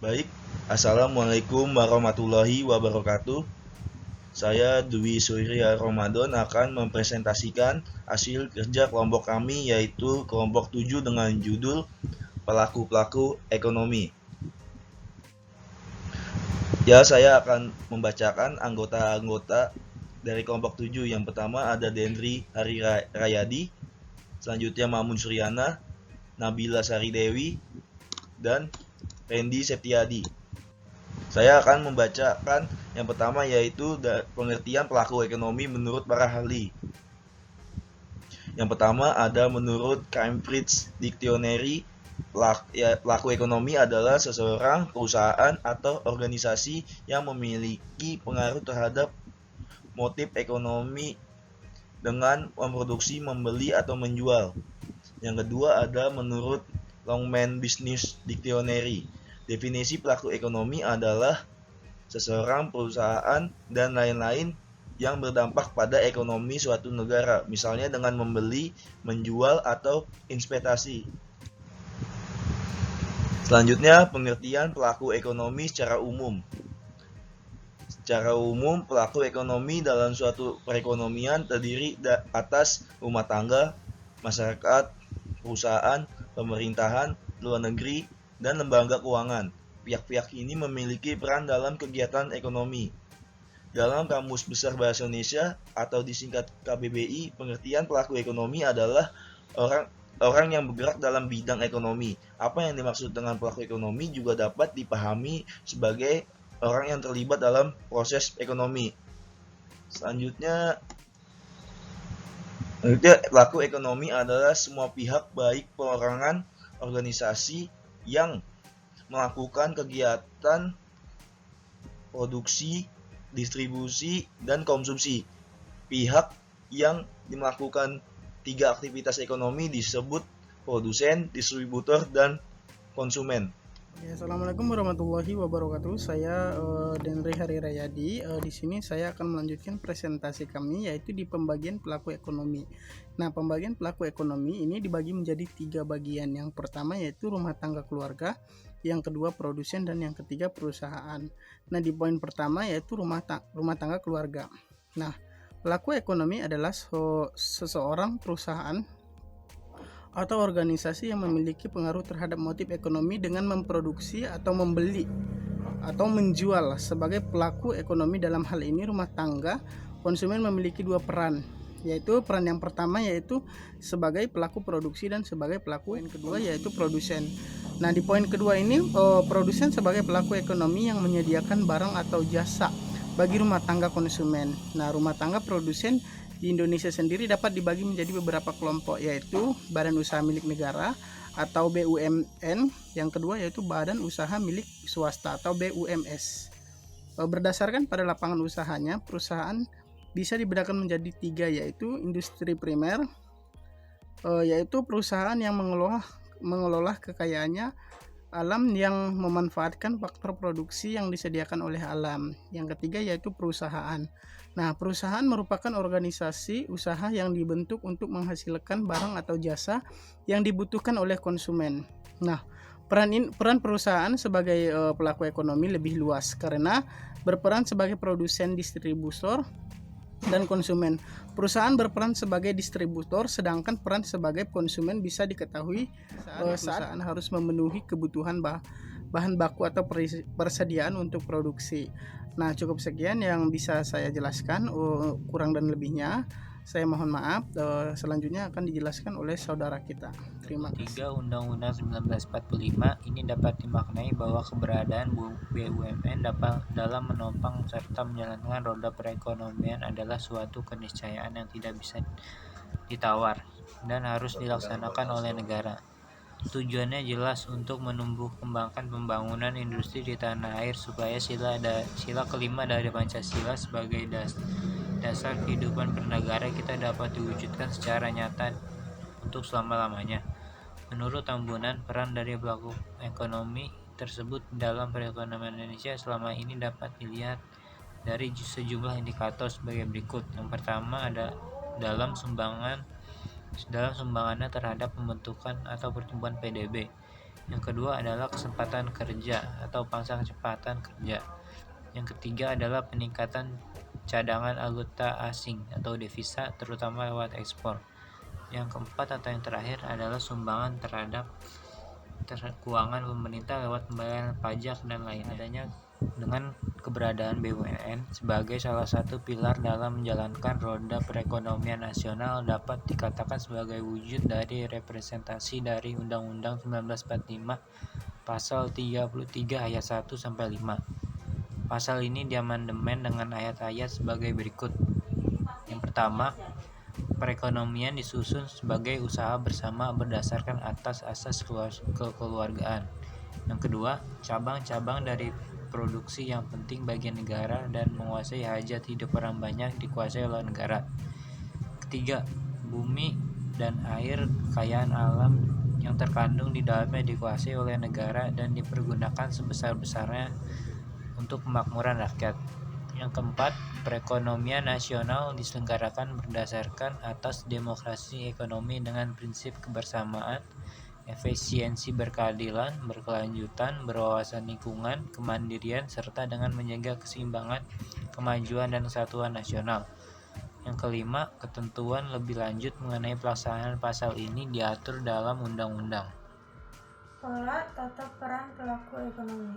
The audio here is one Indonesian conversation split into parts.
Baik, Assalamualaikum warahmatullahi wabarakatuh. Saya Dwi Surya Ramadan akan mempresentasikan hasil kerja kelompok kami, yaitu kelompok 7 dengan judul Pelaku-Pelaku Ekonomi. Ya, saya akan membacakan anggota-anggota dari kelompok 7. Yang pertama ada Dendri Hari Rayadi, selanjutnya Mamun Suryana, Nabila Saridewi, dan Randy Septiadi. Saya akan membacakan yang pertama, yaitu pengertian pelaku ekonomi menurut para ahli. Yang pertama ada menurut Cambridge Dictionary, pelaku ekonomi adalah seseorang, perusahaan, atau organisasi yang memiliki pengaruh terhadap motif ekonomi dengan memproduksi, membeli, atau menjual. Yang kedua ada menurut Longman Business Dictionary. Definisi pelaku ekonomi adalah seseorang, perusahaan, dan lain-lain yang berdampak pada ekonomi suatu negara, misalnya dengan membeli, menjual, atau investasi. Selanjutnya, pengertian pelaku ekonomi secara umum. Secara umum, pelaku ekonomi dalam suatu perekonomian terdiri atas rumah tangga, masyarakat, perusahaan, pemerintahan, luar negeri, dan lembaga keuangan. Pihak-pihak ini memiliki peran dalam kegiatan ekonomi. Dalam Kamus Besar Bahasa Indonesia atau disingkat KBBI, pengertian pelaku ekonomi adalah orang yang bergerak dalam bidang ekonomi. Apa yang dimaksud dengan pelaku ekonomi juga dapat dipahami sebagai orang yang terlibat dalam proses ekonomi. Selanjutnya, pelaku ekonomi adalah semua pihak, baik perorangan, organisasi, yang melakukan kegiatan produksi, distribusi, dan konsumsi. Pihak yang melakukan 3 aktivitas ekonomi disebut produsen, distributor, dan konsumen. Ya, Assalamualaikum warahmatullahi wabarakatuh. Saya Dendri Hari Rayadi. Di sini saya akan melanjutkan presentasi kami, yaitu di pembagian pelaku ekonomi. Nah, pembagian pelaku ekonomi ini dibagi menjadi 3 bagian. Yang pertama yaitu rumah tangga keluarga, yang kedua produsen, dan yang ketiga perusahaan. Nah, di poin pertama yaitu rumah tangga keluarga. Nah, pelaku ekonomi adalah seseorang, perusahaan, atau organisasi yang memiliki pengaruh terhadap motif ekonomi dengan memproduksi atau membeli atau menjual. Sebagai pelaku ekonomi dalam hal ini rumah tangga, konsumen memiliki 2 peran, yaitu peran yang pertama yaitu sebagai pelaku produksi dan sebagai pelaku yang kedua yaitu produsen. Nah, di poin kedua ini produsen sebagai pelaku ekonomi yang menyediakan barang atau jasa bagi rumah tangga konsumen. Nah, rumah tangga produsen di Indonesia sendiri dapat dibagi menjadi beberapa kelompok, yaitu Badan Usaha Milik Negara atau BUMN, yang kedua yaitu Badan Usaha Milik Swasta atau BUMS. Berdasarkan pada lapangan usahanya, perusahaan bisa dibedakan menjadi 3, yaitu industri primer, yaitu perusahaan yang mengelola kekayaannya alam yang memanfaatkan faktor produksi yang disediakan oleh alam. Yang ketiga yaitu perusahaan. Nah, perusahaan merupakan organisasi usaha yang dibentuk untuk menghasilkan barang atau jasa yang dibutuhkan oleh konsumen. Nah, peran perusahaan sebagai pelaku ekonomi lebih luas karena berperan sebagai produsen, distributor, dan konsumen. Perusahaan berperan sebagai distributor, sedangkan peran sebagai konsumen bisa diketahui saat harus memenuhi kebutuhan bahan baku atau persediaan untuk produksi. Nah, cukup sekian yang bisa saya jelaskan, kurang dan lebihnya saya mohon maaf. Selanjutnya akan dijelaskan oleh saudara kita. Terima kasih. 3 Undang-Undang 1945 ini dapat dimaknai bahwa keberadaan BUMN dalam menopang serta menjalankan roda perekonomian adalah suatu keniscayaan yang tidak bisa ditawar dan harus dilaksanakan oleh negara. Tujuannya jelas untuk menumbuh kembangkan pembangunan industri di tanah air supaya sila kelima dari Pancasila sebagai dasar kehidupan bernegara kita dapat diwujudkan secara nyata untuk selama-lamanya. Menurut Tambunan, peran dari pelaku ekonomi tersebut dalam perekonomian Indonesia selama ini dapat dilihat dari sejumlah indikator sebagai berikut. Yang pertama ada dalam sumbangannya terhadap pembentukan atau pertumbuhan PDB. Yang kedua adalah kesempatan kerja atau pangsa kecepatan kerja. Yang ketiga adalah peningkatan cadangan valuta asing atau devisa terutama lewat ekspor. Yang keempat atau yang terakhir adalah sumbangan terhadap keuangan pemerintah lewat pembayaran pajak dan lainnya. Adanya dengan keberadaan BUMN sebagai salah satu pilar dalam menjalankan roda perekonomian nasional dapat dikatakan sebagai wujud dari representasi dari Undang-Undang 1945 Pasal 33 ayat 1 sampai 5. Pasal ini diamandemen dengan ayat-ayat sebagai berikut. Yang pertama, perekonomian disusun sebagai usaha bersama berdasarkan atas asas kekeluargaan. Yang kedua, cabang-cabang dari produksi yang penting bagi negara dan menguasai hajat hidup orang banyak dikuasai oleh negara. Ketiga, bumi dan air kekayaan alam yang terkandung di dalamnya dikuasai oleh negara dan dipergunakan sebesar-besarnya untuk kemakmuran rakyat. Yang keempat, perekonomian nasional diselenggarakan berdasarkan atas demokrasi ekonomi dengan prinsip kebersamaan, efisiensi berkeadilan, berkelanjutan, berwawasan lingkungan, kemandirian, serta dengan menjaga keseimbangan, kemajuan, dan kesatuan nasional. Yang kelima, ketentuan lebih lanjut mengenai pelaksanaan pasal ini diatur dalam undang-undang. Pola tata peran pelaku ekonomi.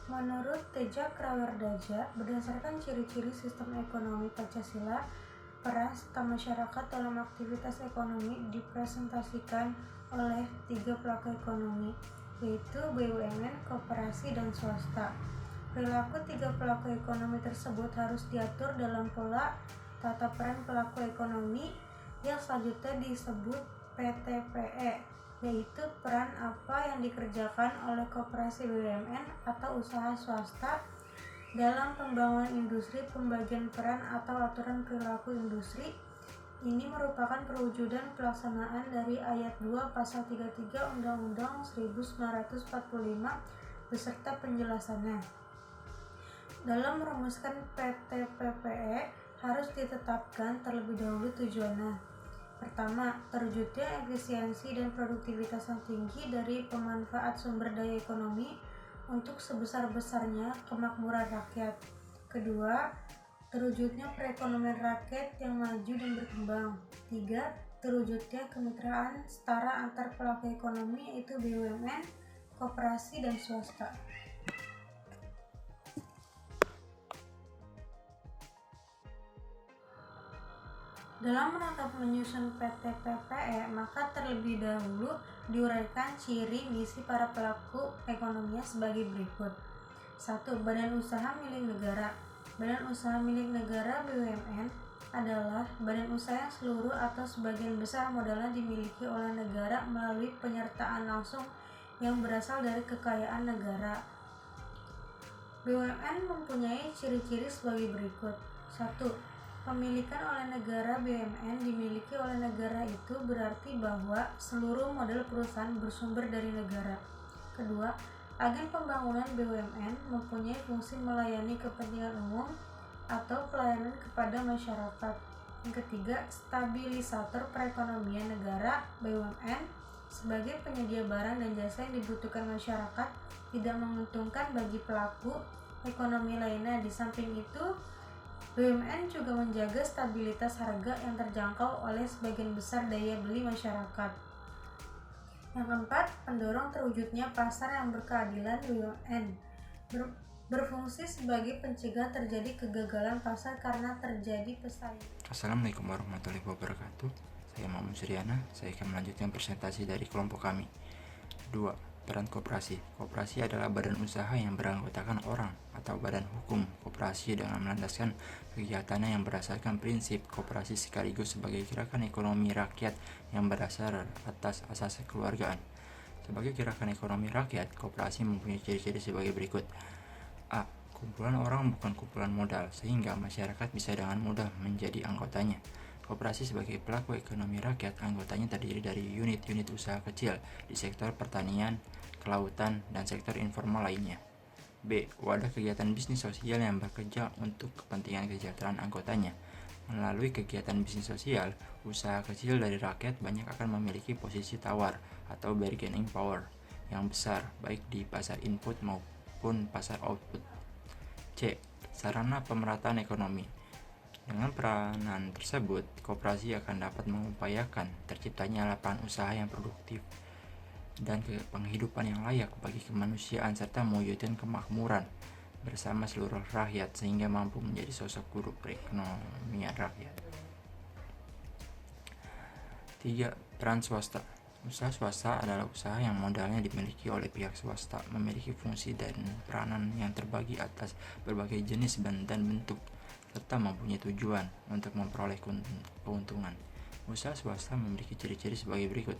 Menurut Teja Krawardaja, berdasarkan ciri-ciri sistem ekonomi Pancasila, peran serta masyarakat dalam aktivitas ekonomi dipresentasikan oleh 3 pelaku ekonomi, yaitu BUMN, koperasi, dan swasta. Perilaku 3 pelaku ekonomi tersebut harus diatur dalam pola tata peran pelaku ekonomi yang selanjutnya disebut PTPE, yaitu peran apa yang dikerjakan oleh koperasi BUMN atau usaha swasta dalam pembangunan industri, pembagian peran atau aturan perilaku industri. Ini merupakan perwujudan pelaksanaan dari ayat 2 pasal 33 Undang-Undang 1945 beserta penjelasannya. Dalam merumuskan PTPPE harus ditetapkan terlebih dahulu tujuannya. Pertama, terwujudnya efisiensi dan produktivitas yang tinggi dari pemanfaat sumber daya ekonomi untuk sebesar-besarnya kemakmuran rakyat. Kedua, terwujudnya perekonomian rakyat yang maju dan berkembang. Tiga, terwujudnya kemitraan setara antar pelaku ekonomi yaitu BUMN, koperasi, dan swasta. Dalam menatap menyusun PTPPE, maka terlebih dahulu diuraikan ciri misi para pelaku ekonominya sebagai berikut. 1. Badan usaha milik negara. Badan usaha milik negara BUMN adalah badan usaha yang seluruh atau sebagian besar modalnya dimiliki oleh negara melalui penyertaan langsung yang berasal dari kekayaan negara. BUMN mempunyai ciri-ciri sebagai berikut. 1. Pemilikan oleh negara. BUMN dimiliki oleh negara itu berarti bahwa seluruh modal perusahaan bersumber dari negara. Kedua, agen pembangunan BUMN mempunyai fungsi melayani kepentingan umum atau pelayanan kepada masyarakat. Yang ketiga, stabilisator perekonomian negara. BUMN sebagai penyedia barang dan jasa yang dibutuhkan masyarakat tidak menguntungkan bagi pelaku ekonomi lainnya. Di samping itu, BUMN juga menjaga stabilitas harga yang terjangkau oleh sebagian besar daya beli masyarakat. Yang keempat, pendorong terwujudnya pasar yang berkeadilan. BUMN berfungsi sebagai pencegah terjadi kegagalan pasar karena terjadi persaingan. Assalamualaikum warahmatullahi wabarakatuh. Saya Muhammad Suryana. Saya akan melanjutkan presentasi dari kelompok kami. 2. Peran koperasi. Koperasi adalah badan usaha yang beranggotakan orang atau badan hukum. Koperasi dengan melandaskan kegiatannya yang berdasarkan prinsip koperasi sekaligus sebagai gerakan ekonomi rakyat yang berdasar atas asas kekeluargaan. Sebagai gerakan ekonomi rakyat, koperasi mempunyai ciri-ciri sebagai berikut. A. Kumpulan orang bukan kumpulan modal, sehingga masyarakat bisa dengan mudah menjadi anggotanya. Koperasi sebagai pelaku ekonomi rakyat, anggotanya terdiri dari unit-unit usaha kecil di sektor pertanian, kelautan, dan sektor informal lainnya. B. Wadah kegiatan bisnis sosial yang bekerja untuk kepentingan kesejahteraan anggotanya. Melalui kegiatan bisnis sosial, usaha kecil dari rakyat banyak akan memiliki posisi tawar atau bargaining power yang besar, baik di pasar input maupun pasar output. C. Sarana pemerataan ekonomi. Dengan peranan tersebut, koperasi akan dapat mengupayakan terciptanya lapangan usaha yang produktif dan penghidupan yang layak bagi kemanusiaan serta mewujudkan kemakmuran bersama seluruh rakyat sehingga mampu menjadi sosok guru perekonomian rakyat. 3. Peran swasta. Usaha swasta adalah usaha yang modalnya dimiliki oleh pihak swasta, memiliki fungsi dan peranan yang terbagi atas berbagai jenis dan bentuk, serta mempunyai tujuan untuk memperoleh keuntungan. Usaha swasta memiliki ciri-ciri sebagai berikut.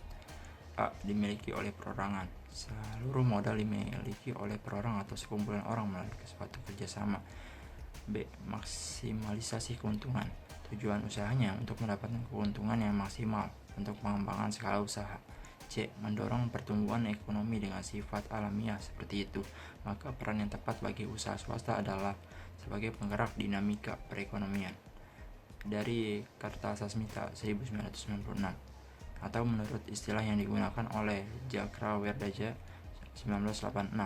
A. Dimiliki oleh perorangan. Seluruh modal dimiliki oleh perorang atau sekumpulan orang melalui suatu kerjasama. B. Maksimalisasi keuntungan. Tujuan usahanya untuk mendapatkan keuntungan yang maksimal untuk pengembangan skala usaha. C. Mendorong pertumbuhan ekonomi dengan sifat alamiah seperti itu. Maka peran yang tepat bagi usaha swasta adalah sebagai penggerak dinamika perekonomian. Dari Kartasasmita 1996, atau menurut istilah yang digunakan oleh Jakrawerdaja 1986,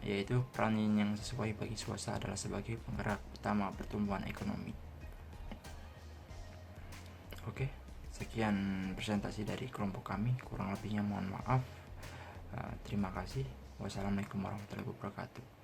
yaitu peran yang sesuai bagi swasta adalah sebagai penggerak utama pertumbuhan ekonomi. Oke, sekian presentasi dari kelompok kami, kurang lebihnya mohon maaf. Terima kasih. Wassalamualaikum warahmatullahi wabarakatuh.